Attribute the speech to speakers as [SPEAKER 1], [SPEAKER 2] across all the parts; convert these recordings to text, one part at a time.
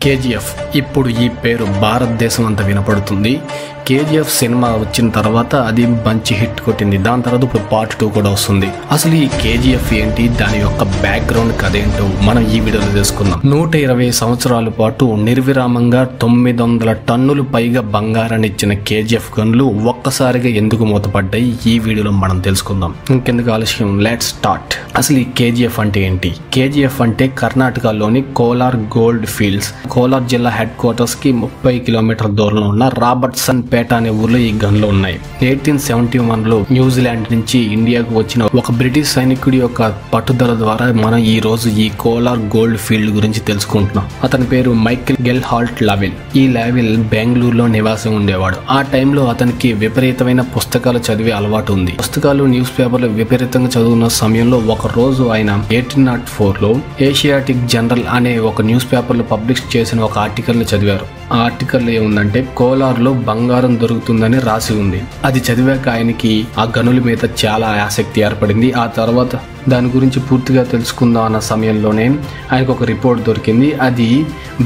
[SPEAKER 1] KGF ఇప్పుడు ఈ పేరు భారతదేశం అంతా వినపడుతుంది. కేజీఎఫ్ సినిమా వచ్చిన తర్వాత అది మంచి హిట్ కొట్టింది. దాని తర్వాత ఇప్పుడు పార్ట్ 2 కూడా వస్తుంది. అసలు ఈ కేజీఎఫ్ ఏంటి, దాని యొక్క బ్యాక్గ్రౌండ్ కథ ఏంటో మనం ఈ వీడియోలో తెలుసుకుందాం. 120 సంవత్సరాల పాటు నిర్విరామంగా 900 టన్నులు పైగా బంగారాన్ని ఇచ్చిన కేజీఎఫ్ గన్లు ఒక్కసారిగా ఎందుకు మూతపడ్డాయి ఈ వీడియోలో మనం తెలుసుకుందాం. ఇంకెందుకు ఆలస్యం, లెట్స్ స్టార్ట్. అసలు ఈ కేజీఎఫ్ అంటే ఏంటి? కేజీఎఫ్ అంటే కర్ణాటకలోని కోలార్ గోల్డ్ ఫీల్డ్స్, కోలార్ జిల్లా హెడ్ క్వార్టర్స్ కి 30 కిలోమీటర్ల దూరంలో ఉన్న రాబర్ట్సన్ పేట అనే ఊర్లో ఈ గన్లు ఉన్నాయి. 1871లో న్యూజిలాండ్ నుంచి ఇండియాకు వచ్చిన ఒక బ్రిటిష్ సైనికుడి యొక్క పట్టుదల ద్వారా మనం ఈ రోజు ఈ కోలార్ గోల్డ్ ఫీల్డ్ గురించి తెలుసుకుంటున్నాం. అతని పేరు మైకేల్ గెల్హాల్ట్ లావెల్. ఈ లావెల్ బెంగళూరులో నివాసం ఉండేవాడు. ఆ టైంలో అతనికి విపరీతమైన పుస్తకాలు చదివే అలవాటు ఉంది. పుస్తకాలు, న్యూస్ పేపర్లు విపరీతంగా చదువున్న సమయంలో ఒక రోజు ఆయన 1804లో ఏషియాటిక్ జనరల్ అనే ఒక న్యూస్ పేపర్లో పబ్లిష్ చేసిన ఒక ఆర్టికల్ ని చదివారు. ఆ ఆర్టికల్ ఏముందంటే కోలార్లో బంగారం దొరుకుతుందని రాసి ఉంది. అది చదివాక ఆయనకి ఆ గనుల మీద చాలా ఆసక్తి ఏర్పడింది. ఆ తర్వాత దాని గురించి పూర్తిగా తెలుసుకుందాం అన్న సమయంలోనే ఆయనకు ఒక రిపోర్ట్ దొరికింది. అది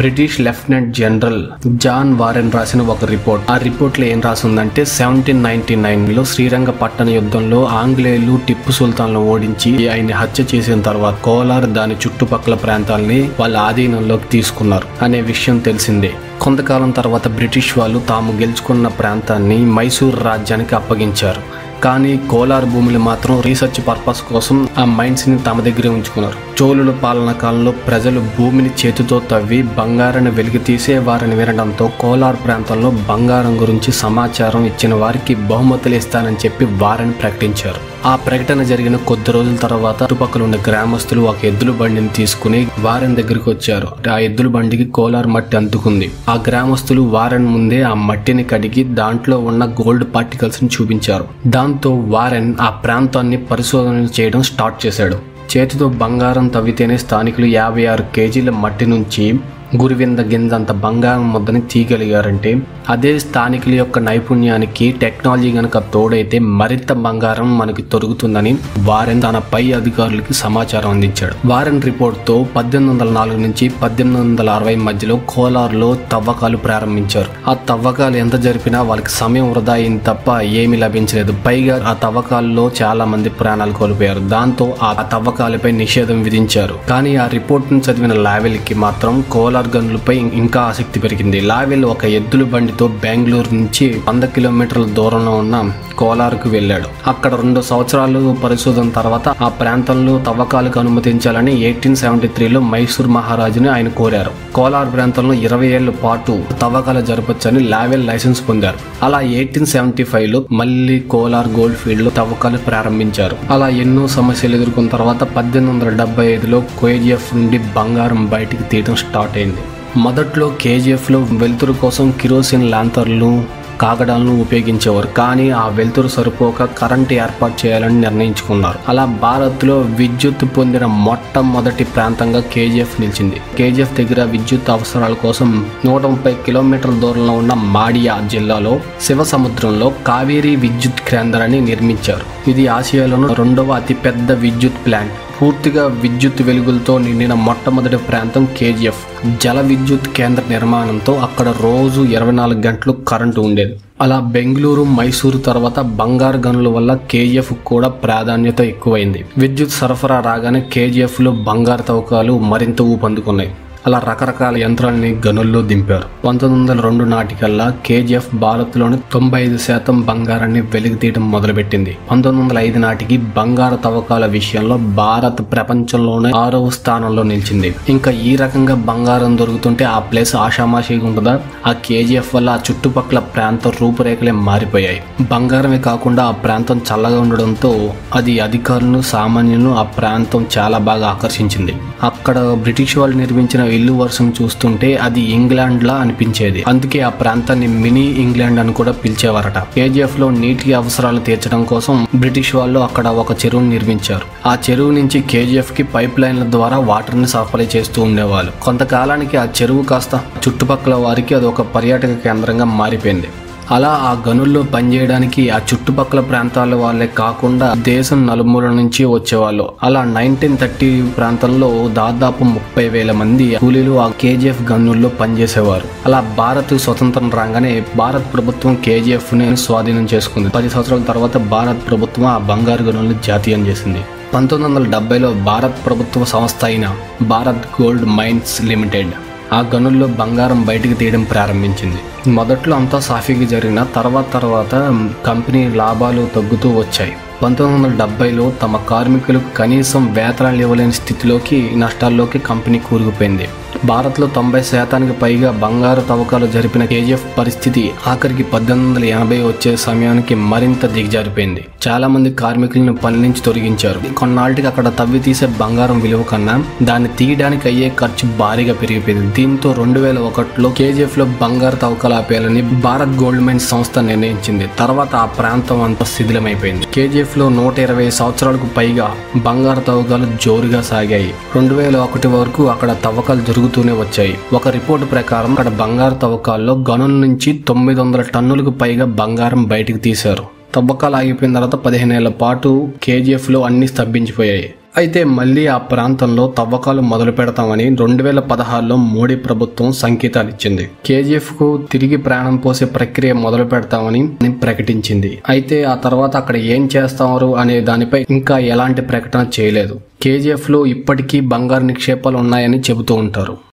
[SPEAKER 1] British lieutenant general John Warren రాసిన ఒక రిపోర్ట్. ఆ రిపోర్ట్ లో ఏం రాసిందంటే 1799లో శ్రీరంగపట్టణ యుద్ధంలో ఆంగ్లేయులు టిప్పు సుల్తాన్ను ఓడించి ఆయన్ని హత్య చేసిన తర్వాత కోలార్ దాని చుట్టుపక్కల ప్రాంతాలని వాళ్ళ ఆధీనంలోకి తీసుకున్నారు అనే విషయం తెలిసిందే. కొంతకాలం తర్వాత బ్రిటిష్ వాళ్ళు తాము గెలుచుకున్న ప్రాంతాన్ని మైసూర్ రాజ్యానికి అప్పగించారు. కానీ కోలార్ భూములు మాత్రం రీసెర్చ్ పర్పస్ కోసం ఆ మైన్స్ ని తమ దగ్గరే ఉంచుకున్నారు. చోళుల పాలన కాలంలో ప్రజలు భూమిని చేతితో తవ్వి బంగారాన్ని వెలికి తీసేవారని వినడంతో కోలార్ ప్రాంతంలో బంగారం గురించి సమాచారం ఇచ్చిన వారికి బహుమతులు ఇస్తానని చెప్పి వారని ప్రకటించారు. ఆ ప్రకటన జరిగిన కొద్ది రోజుల తర్వాత చుట్టుపక్కల ఉన్న గ్రామస్తులు ఒక ఎద్దుల బండిని తీసుకుని వారెన్ దగ్గరికి వచ్చారు. ఆ ఎద్దుల బండికి కోలార్ మట్టి అందుకుంది. ఆ గ్రామస్తులు వారెన్ ముందే ఆ మట్టిని కడిగి దాంట్లో ఉన్న గోల్డ్ పార్టికల్స్ ని చూపించారు. దాంతో వారెన్ ఆ ప్రాంతాన్ని పరిశోధనలు చేయడం స్టార్ట్ చేశాడు. చేతితో బంగారం తవ్వితేనే స్థానికులు 56 కేజీల మట్టి నుంచి గురివింద గింజంత బంగారం ముద్దని తీయగలిగారంటే అదే స్థానికుల యొక్క నైపుణ్యానికి టెక్నాలజీ గనక తోడైతే మరింత బంగారం మనకి దొరుకుతుందని వారెన్ తన పై అధికారులకి సమాచారం అందించాడు. వారెన్ రిపోర్ట్ తో 1804 నుంచి 1860 మధ్యలో కోలార్లో తవ్వకాలు ప్రారంభించారు. ఆ తవ్వకాలు ఎంత జరిపినా వాళ్ళకి సమయం వృధా అయింది తప్ప ఏమీ లభించలేదు. పైగా ఆ తవ్వకాల్లో చాలా మంది ప్రాణాలు కోల్పోయారు. దాంతో ఆ తవ్వకాలపై నిషేధం విధించారు. కానీ ఆ రిపోర్ట్ ను చదివిన లావెల్ కి మాత్రం కోలార్ గన్లపై ఇంకా ఆసక్తి పెరిగింది. లావెల్ ఒక ఎద్దుల బండితో బెంగళూరు నుంచి 100 కిలోమీటర్ల దూరంలో ఉన్న కోలార్కు వెళ్ళాడు. అక్కడ 2 సంవత్సరాలు పరిశోధన తర్వాత ఆ ప్రాంతంలో తవ్వకాలకు అనుమతించాలని 1873లో మైసూర్ మహారాజుని ఆయన కోరారు. కోలార్ ప్రాంతంలో 20 ఏళ్ల పాటు తవ్వకాలు జరపొచ్చని లావెల్ లైసెన్స్ పొందారు. అలా 1875లో మళ్ళీ కోలార్ గోల్డ్ ఫీల్డ్ లో తవ్వకాలు ప్రారంభించారు. అలా ఎన్నో సమస్యలు ఎదుర్కొన్న తర్వాత 1875లో కేజీఎఫ్ నుండి బంగారం బయటికి తీయడం స్టార్ట్ అయింది. మొదట్లో కేజీఎఫ్ లో వెలుతురు కోసం కిరోసిన్ లాంతర్లు, కాగడాలను ఉపయోగించేవారు. కానీ ఆ వెలుతురు సరిపోక కరెంటు ఏర్పాటు చేయాలని నిర్ణయించుకున్నారు. అలా భారత్ లో విద్యుత్ పొందిన మొట్టమొదటి ప్రాంతంగా కేజీఎఫ్ నిలిచింది. కేజీఎఫ్ దగ్గర విద్యుత్ అవసరాల కోసం 130 కిలోమీటర్ల దూరంలో ఉన్న మాడియా జిల్లాలో శివ సముద్రంలో కావేరీ విద్యుత్ కేంద్రాన్ని నిర్మించారు. ఇది ఆసియాలోని 2వ అతిపెద్ద విద్యుత్ ప్లాంట్. పూర్తిగా విద్యుత్ వెలుగులతో నిండిన మొట్టమొదటి ప్రాంతం కేజీఎఫ్. జల విద్యుత్ కేంద్ర నిర్మాణంతో అక్కడ రోజు 24 గంటలు కరెంటు ఉండేది. అలా బెంగళూరు, మైసూరు తర్వాత బంగారు గనుల వల్ల కేజీఎఫ్ కూడా ప్రాధాన్యత ఎక్కువైంది. విద్యుత్ సరఫరా రాగానే కేజీఎఫ్ లో బంగారు తవ్వకాలు మరింత ఊపందుకున్నాయి. అలా రకరకాల యంత్రాలని గనుల్లో దింపారు. 1902 నాటికల్లా కేజీఎఫ్ భారత్లోని 95% బంగారాన్ని వెలికి తీయడం మొదలుపెట్టింది. 1905 నాటికి బంగారు తవ్వకాల విషయంలో భారత్ ప్రపంచంలోనే 6వ స్థానంలో నిలిచింది. ఇంకా ఈ రకంగా బంగారం దొరుకుతుంటే ఆ ప్లేస్ ఆషామాషిగా ఉంటుందా? ఆ కేజీఎఫ్ వల్ల ఆ చుట్టుపక్కల ప్రాంత రూపురేఖలే మారిపోయాయి. బంగారమే కాకుండా ఆ ప్రాంతం చల్లగా ఉండడంతో అది అధికారులను, సామాన్యులను ఆ ప్రాంతం చాలా బాగా ఆకర్షించింది. అక్కడ బ్రిటిష్ వాళ్ళు నిర్మించిన ఇల్లు వర్షం చూస్తుంటే అది ఇంగ్లాండ్ లా అనిపించేది. అందుకే ఆ ప్రాంతాన్ని మినీ ఇంగ్లాండ్ అని కూడా పిలిచేవారట. కేజీఎఫ్ లో నీటి అవసరాలు తీర్చడం కోసం బ్రిటిష్ వాళ్ళు అక్కడ ఒక చెరువును నిర్మించారు. ఆ చెరువు నుంచి కేజీఎఫ్ కి పైప్ లైన్ల ద్వారా వాటర్ ని సరఫరా చేస్తూ ఉండేవాళ్ళు. కొంతకాలానికి ఆ చెరువు కాస్త చుట్టుపక్కల వారికి అది ఒక పర్యాటక కేంద్రంగా మారిపోయింది. అలా ఆ గనుల్లో పనిచేయడానికి ఆ చుట్టుపక్కల ప్రాంతాల వాళ్ళే కాకుండా దేశం నలుమూల నుంచి వచ్చేవాళ్ళు. అలా 1930 ప్రాంతంలో దాదాపు 30,000 మంది కూలీలు ఆ కేజీఎఫ్ గనుల్లో పనిచేసేవారు. అలా భారత్ స్వతంత్రం రాగానే భారత్ ప్రభుత్వం కేజీఎఫ్ ని స్వాధీనం చేసుకుంది. 10 సంవత్సరాల తర్వాత భారత్ ప్రభుత్వం ఆ బంగారు గనులను జాతీయం చేసింది. 1970లో భారత్ ప్రభుత్వ సంస్థ అయిన భారత్ గోల్డ్ మైన్స్ లిమిటెడ్ ఆ గనుల్లో బంగారం బయటికి తీయడం ప్రారంభించింది. మొదట్లో అంతా సాఫీగా జరిగిన తర్వాత కంపెనీ లాభాలు తగ్గుతూ వచ్చాయి. 1970లో తమ కార్మికులకు కనీసం వేతనాలు ఇవ్వలేని స్థితిలోకి, నష్టాల్లోకి కంపెనీ కూరుకుపోయింది. భారత్లో 90% పైగా బంగారు తవ్వకాలు జరిపిన కేజీఎఫ్ పరిస్థితి ఆఖరికి 1880 వచ్చే సమయానికి మరింత దిగజారిపోయింది. చాలా మంది కార్మికులను పని నుంచి తొలగించారు. కొన్నాళ్ళకి అక్కడ తవ్వి తీసే బంగారం విలువ కన్నా దాన్ని తీయడానికి అయ్యే ఖర్చు భారీగా పెరిగిపోయింది. దీంతో 2001లో కేజీఎఫ్ లో బంగారు తవ్వకాలు ఆపేయాలని భారత్ గోల్డ్ మైన్స్ సంస్థ నిర్ణయించింది. తర్వాత ఆ ప్రాంతం అంతా శిథిలమైపోయింది. కేజీఎఫ్ లో 120 సంవత్సరాలకు పైగా బంగారు తవ్వకాలు జోరుగా సాగాయి. 2001 వరకు అక్కడ తవ్వకాలు జరుగుతూనే వచ్చాయి. ఒక రిపోర్టు ప్రకారం అక్కడ బంగారు తవ్వకాల్లో గనుల నుంచి 900 టన్నులకు పైగా బంగారం బయటకు తీశారు. తవ్వకాలు ఆగిపోయిన తర్వాత 15 ఏళ్ల పాటు కేజీఎఫ్ లో అన్ని స్తంభించిపోయాయి. అయితే మళ్లీ ఆ ప్రాంతంలో తవ్వకాలు మొదలు పెడతామని 2016లో మోడీ ప్రభుత్వం సంకేతాలు ఇచ్చింది. కేజీఎఫ్ కు తిరిగి ప్రాణం పోసే ప్రక్రియ మొదలు పెడతామని ప్రకటించింది. అయితే ఆ తర్వాత అక్కడ ఏం చేస్తారు అనే దానిపై ఇంకా ఎలాంటి ప్రకటన చేయలేదు. కేజీఎఫ్ లో ఇప్పటికీ బంగారు నిక్షేపాలు ఉన్నాయని చెబుతూ ఉంటారు.